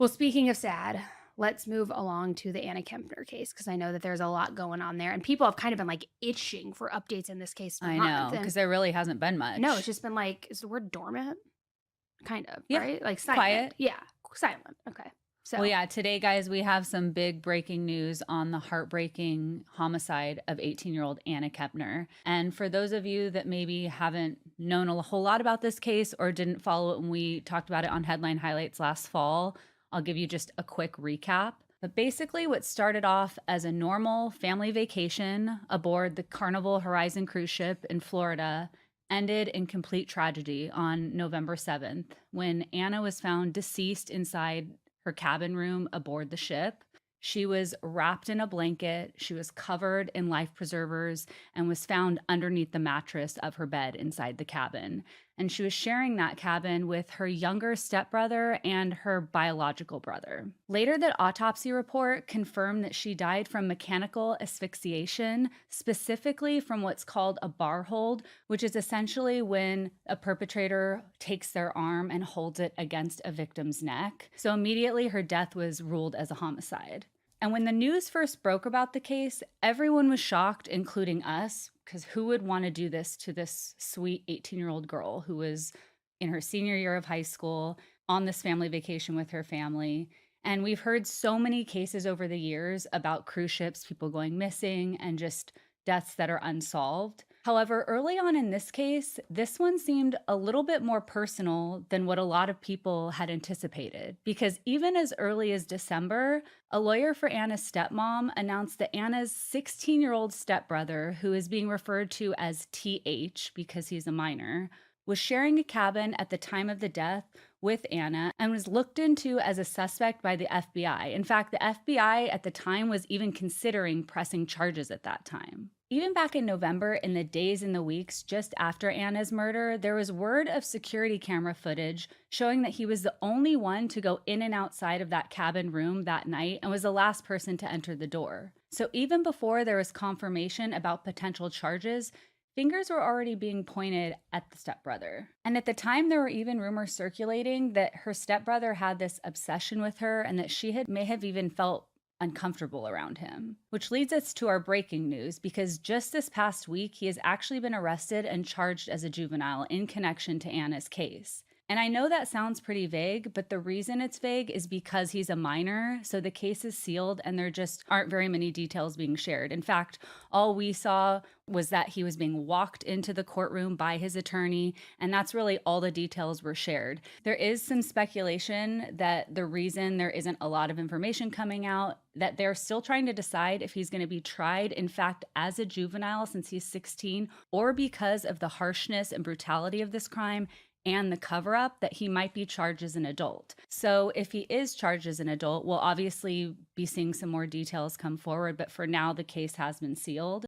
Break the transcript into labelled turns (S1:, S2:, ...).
S1: Well, speaking of sad, let's move along to the Anna Kempner case because I know that there's a lot going on there, and people have kind of been like itching for updates in this case for
S2: I
S1: months.
S2: know,
S1: And
S2: because there really hasn't been
S1: no, it's
S2: much.
S1: just been like, is the word dormant? Kind of,
S2: Yeah,
S1: right? Like silent.
S2: quiet.
S1: Yeah, silent. Okay.
S2: Well,
S1: So,
S2: yeah, today, guys, we have some big breaking news on the heartbreaking homicide of 18-year-old Anna Kepner. And for those of you that maybe haven't known a whole lot about this case or didn't follow it when we talked about it on Headline Highlights last fall, I'll give you just a quick recap. But basically, what started off as a normal family vacation aboard the Carnival Horizon cruise ship in Florida ended in complete tragedy on November 7th when Anna was found deceased inside her cabin room aboard the ship. She was wrapped in a blanket, she was covered in life preservers, and was found underneath the mattress of her bed inside the cabin. And she was sharing that cabin with her younger stepbrother and her biological brother. Later, the autopsy report confirmed that she died from mechanical asphyxiation, specifically from what's called a bar hold, which is essentially when a perpetrator takes their arm and holds it against a victim's neck. So immediately her death was ruled as a homicide. And when the news first broke about the case, everyone was shocked, including us, because who would want to do this to this sweet 18-year-old girl who was in her senior year of high school on this family vacation with her family? And we've heard so many cases over the years about cruise ships, people going missing, and just deaths that are unsolved. However, early on in this case, this one seemed a little bit more personal than what a lot of people had anticipated. Because even as early as December, a lawyer for Anna's stepmom announced that Anna's 16-year-old stepbrother, who is being referred to as TH because he's a minor, was sharing a cabin at the time of the death with Anna and was looked into as a suspect by the FBI. In fact, the FBI at the time was even considering pressing charges at that time. Even back in November, in the days and the weeks just after Anna's murder, there was word of security camera footage showing that he was the only one to go in and outside of that cabin room that night and was the last person to enter the door. So even before there was confirmation about potential charges, fingers were already being pointed at the stepbrother. And at the time, there were even rumors circulating that her stepbrother had this obsession with her and that may have even felt uncomfortable around him. Which leads us to our breaking news because just this past week, he has actually been arrested and charged as a juvenile in connection to Anna's case. And I know that sounds pretty vague, but the reason it's vague is because he's a minor, so the case is sealed and there just aren't very many details being shared. In fact, all we saw was that he was being walked into the courtroom by his attorney, and that's really all the details were shared. There is some speculation that the reason there isn't a lot of information coming out, that they're still trying to decide if he's going to be tried, in fact, as a juvenile since he's 16, or because of the harshness and brutality of this crime and the cover up, that he might be charged as an adult. So if he is charged as an adult, we'll obviously be seeing some more details come forward. But for now, the case has been sealed.